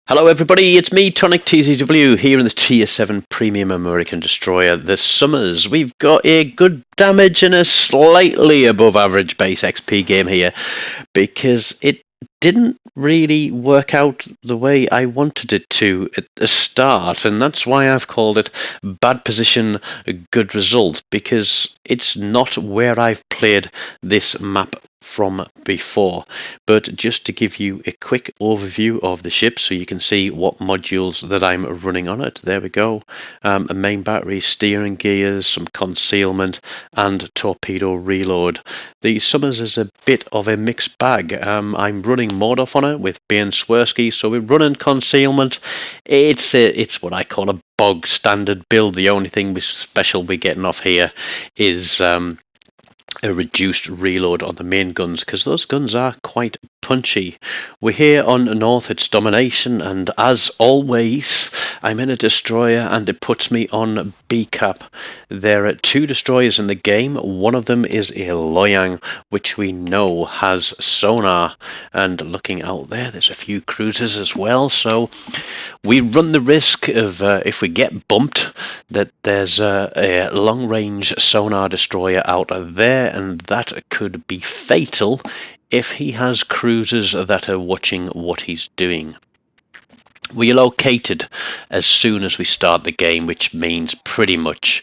Hello everybody, it's me, TONIK TZW, here in the Tier 7 Premium American Destroyer, the Summers. We've got a good damage and a slightly above average base XP game here, because it didn't really work out the way I wanted it to at the start, and that's why I've called it bad position, good result, because it's not where I've played this map from before. But just to give you a quick overview of the ship so you can see what modules that I'm running on it. There we go. A main battery, steering gears, some concealment and torpedo reload. The Summers is a bit of a mixed bag. I'm running Mordov on it with Ben Swirsky, so we're running concealment. It's what I call a bog standard build. The only thing special we're getting off here is a reduced reload on the main guns, because those guns are quite punchy. We're here on North, it's domination, and as always I'm in a destroyer and it puts me on B cap. There are two destroyers in the game. One of them is a Loyang, which we know has sonar, and looking out there's a few cruisers as well, so we run the risk of if we get bumped, that there's a long-range sonar destroyer out there, and that could be fatal if he has cruisers that are watching what he's doing. We are located as soon as we start the game, which means pretty much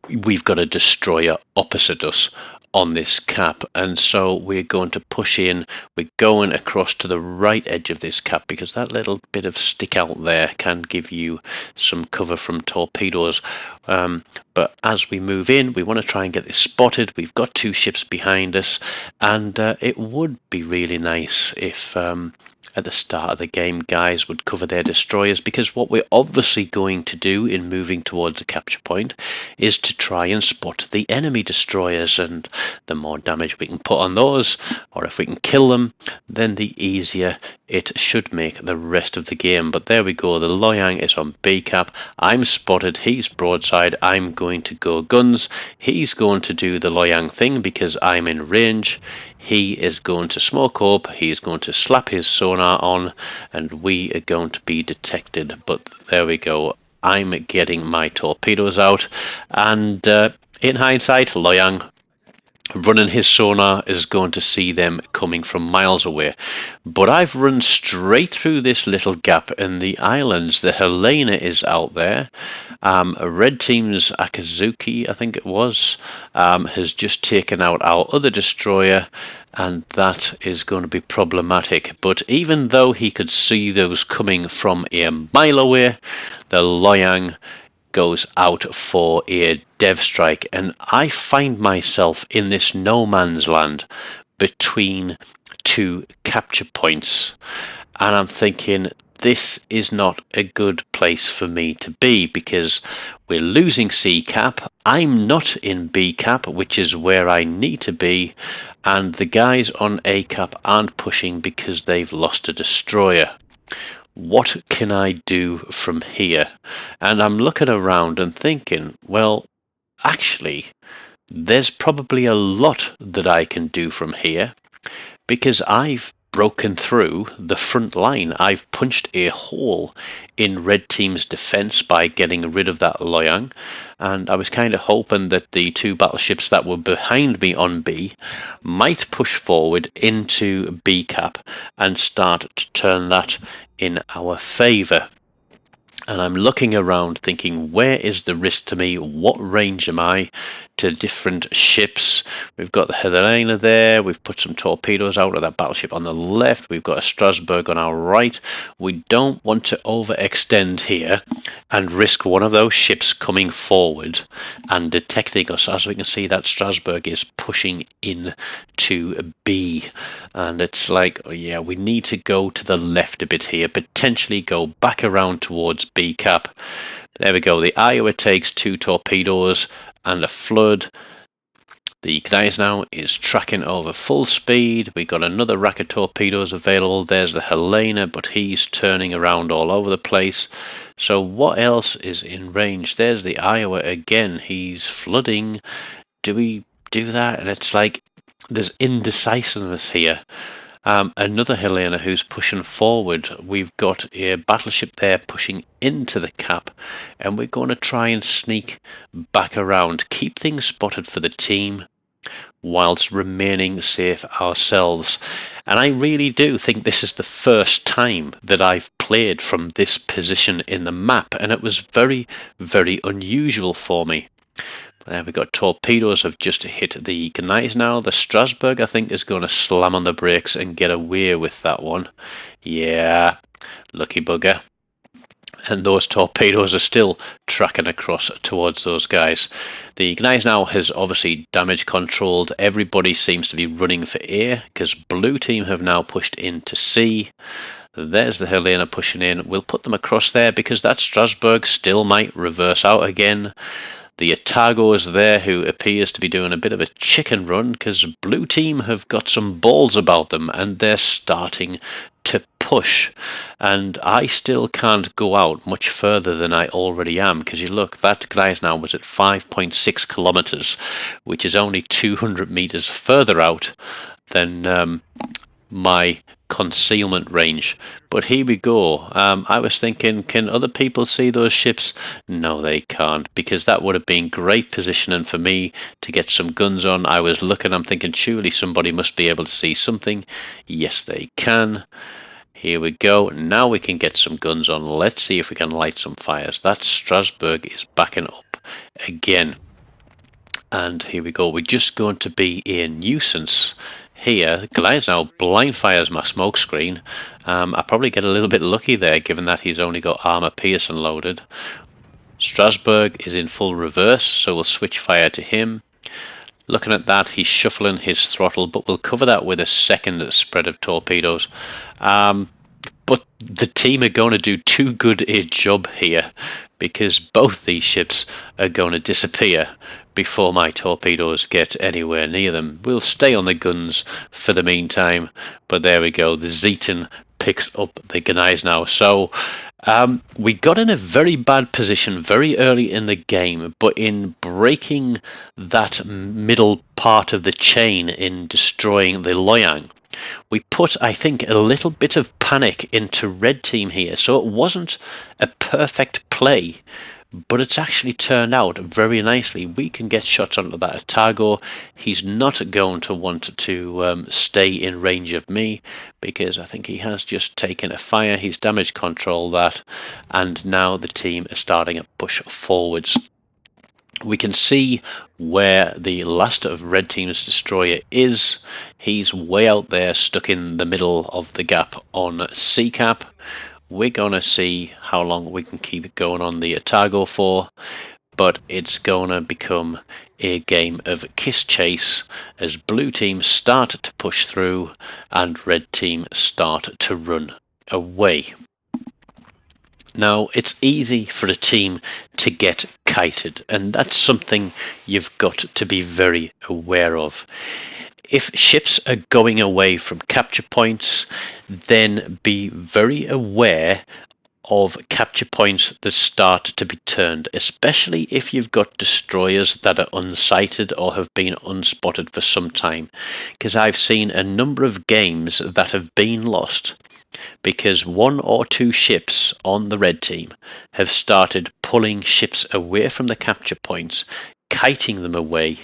we've got a destroyer opposite us on this cap, and so we're going to push in. We're going across to the right edge of this cap, because that little bit of stick out there can give you some cover from torpedoes. But as we move in, we want to try and get this spotted. We've got two ships behind us, and it would be really nice if at the start of the game guys would cover their destroyers, because what we're obviously going to do in moving towards the capture point is to try and spot the enemy destroyers, and the more damage we can put on those, or if we can kill them, then the easier it should make the rest of the game. But there we go, the Loyang is on B cap, I'm spotted, he's broadside, I'm going to go guns, he's going to do the Loyang thing because I'm in range. He is going to smoke up, he is going to slap his sonar on, and we are going to be detected. But there we go, I'm getting my torpedoes out, and in hindsight, Loyang running his sonar is going to see them coming from miles away. But I've run straight through this little gap in the islands. The Helena is out there. Red team's Akazuki, I think it was, has just taken out our other destroyer, and that is going to be problematic. But even though he could see those coming from a mile away, the Loyang goes out for a dev strike, and I find myself in this no man's land between two capture points, and I'm thinking this is not a good place for me to be, because we're losing C cap, I'm not in B cap, which is where I need to be, and the guys on A cap aren't pushing because they've lost a destroyer. What can I do from here? And I'm looking around and thinking, well, actually, there's probably a lot that I can do from here, because I've broken through the front line. I've punched a hole in red team's defense by getting rid of that Loyang, and I was kind of hoping that the two battleships that were behind me on B might push forward into B cap and start to turn that in our favor. And I'm looking around thinking, where is the risk to me? What range am I to different ships? We've got the Helena there. We've put some torpedoes out of that battleship on the left. We've got a Strasbourg on our right. We don't want to overextend here and risk one of those ships coming forward and detecting us. As we can see, that Strasbourg is pushing in to B. And it's like, oh yeah, we need to go to the left a bit here, potentially go back around towards B cap. There we go, the Iowa takes two torpedoes and a flood. The Gneisenau is tracking over full speed. We got another rack of torpedoes available. There's the Helena, but he's turning around all over the place. So what else is in range? There's the Iowa again. He's flooding. Do we do that? And it's like there's indecisiveness here. Another Helena who's pushing forward. We've got a battleship there pushing into the cap, and we're going to try and sneak back around, keep things spotted for the team whilst remaining safe ourselves. And I really do think this is the first time that I've played from this position in the map, and it was very, very unusual for me. There we got torpedoes have just hit the Gneiss now. The Strasbourg, I think, is going to slam on the brakes and get away with that one. Yeah, lucky bugger. And those torpedoes are still tracking across towards those guys. The Gneiss now has obviously damage controlled. Everybody seems to be running for A because blue team have now pushed into C. There's the Helena pushing in. We'll put them across there because that Strasbourg still might reverse out again. The Otago is there, who appears to be doing a bit of a chicken run because blue team have got some balls about them and they're starting to push. And I still can't go out much further than I already am because you look, that Gneiss now was at 5.6 kilometers, which is only 200 meters further out than my concealment range. But here we go. I was thinking, can other people see those ships? No, they can't, because that would have been great positioning for me to get some guns on. I was looking, I'm thinking, surely somebody must be able to see something. Yes, they can. Here we go. Now we can get some guns on. Let's see if we can light some fires. That Strasbourg is backing up again. And here we go. We're just going to be a nuisance here. Goliath now blind fires my smoke screen. I probably get a little bit lucky there, given that he's only got armor piercing loaded. Strasbourg is in full reverse, so we'll switch fire to him. Looking at that, he's shuffling his throttle, but we'll cover that with a second spread of torpedoes. But the team are going to do too good a job here, because both these ships are going to disappear before my torpedoes get anywhere near them. We'll stay on the guns for the meantime, but there we go. The Zeton picks up the Gneiss now. So we got in a very bad position very early in the game, but in breaking that middle part of the chain in destroying the Loyang, we put, I think, a little bit of panic into red team here. So it wasn't a perfect play, but it's actually turned out very nicely. We can get shots onto that Otago. He's not going to want to stay in range of me, because I think he has just taken a fire. He's damage controlled that, and now the team is starting to push forwards. We can see where the last of red team's destroyer is. He's way out there, stuck in the middle of the gap on C cap. We're going to see how long we can keep it going on the Otago for, but it's going to become a game of kiss chase as blue team start to push through and red team start to run away. Now, it's easy for a team to get kited, and that's something you've got to be very aware of. If ships are going away from capture points, then be very aware of capture points that start to be turned, especially if you've got destroyers that are unsighted or have been unspotted for some time, because I've seen a number of games that have been lost because one or two ships on the red team have started pulling ships away from the capture points, kiting them away,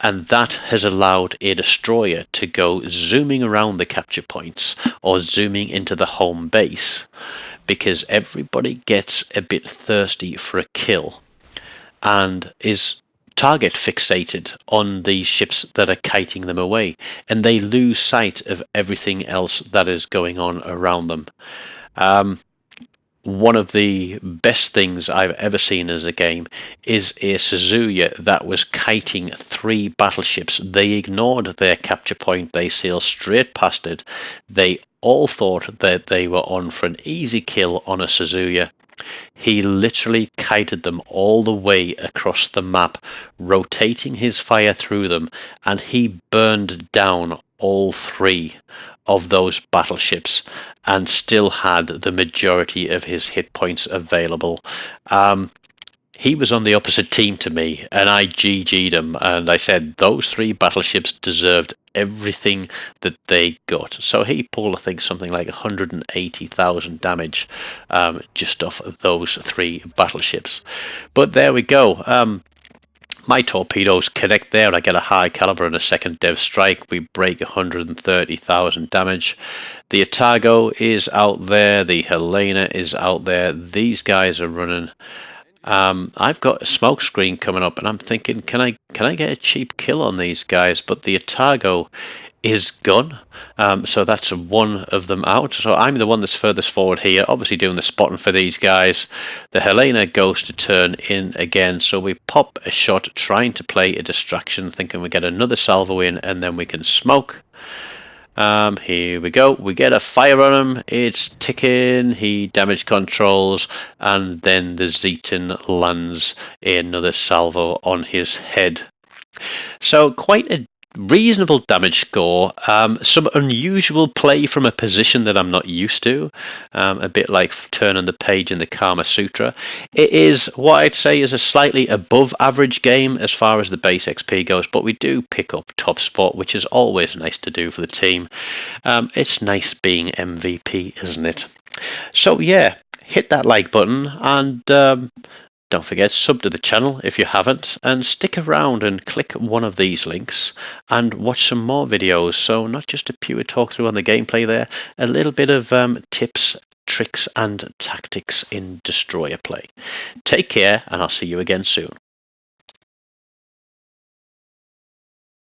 and that has allowed a destroyer to go zooming around the capture points or zooming into the home base, because everybody gets a bit thirsty for a kill and is target fixated on these ships that are kiting them away, and they lose sight of everything else that is going on around them. One of the best things I've ever seen as a game is a Suzuya that was kiting 3 battleships. They ignored their capture point. They sailed straight past it. They all thought that they were on for an easy kill on a Suzuya. He literally kited them all the way across the map, rotating his fire through them, and he burned down all 3 of those battleships and still had the majority of his hit points available. he was on the opposite team to me, and I GG'd him, and I said those 3 battleships deserved everything that they got. So he pulled, I think, something like 180,000 damage just off of those 3 battleships. But there we go. My torpedoes connect there. I get a high caliber and a second dev strike. We break 130,000 damage. The Otago is out there. The Helena is out there. These guys are running. I've got a smoke screen coming up, and I'm thinking, can I get a cheap kill on these guys? But the Otago is gone, so that's one of them out. So I'm the one that's furthest forward here, obviously doing the spotting for these guys. The Helena goes to turn in again, so we pop a shot trying to play a distraction, thinking we get another salvo in and then we can smoke. Here we go. We get a fire on him. It's ticking. He damage controls, and then the Zeton lands another salvo on his head. So quite a reasonable damage score. Some unusual play from a position that I'm not used to, a bit like turning the page in the Kama Sutra. It is what I'd say is a slightly above average game as far as the base XP goes, but we do pick up top spot, which is always nice to do for the team. It's nice being MVP, isn't it? So yeah, hit that like button, and don't forget, sub to the channel if you haven't, and stick around and click one of these links and watch some more videos. So not just a pure talk through on the gameplay there, a little bit of tips, tricks and tactics in destroyer play. Take care, and I'll see you again soon.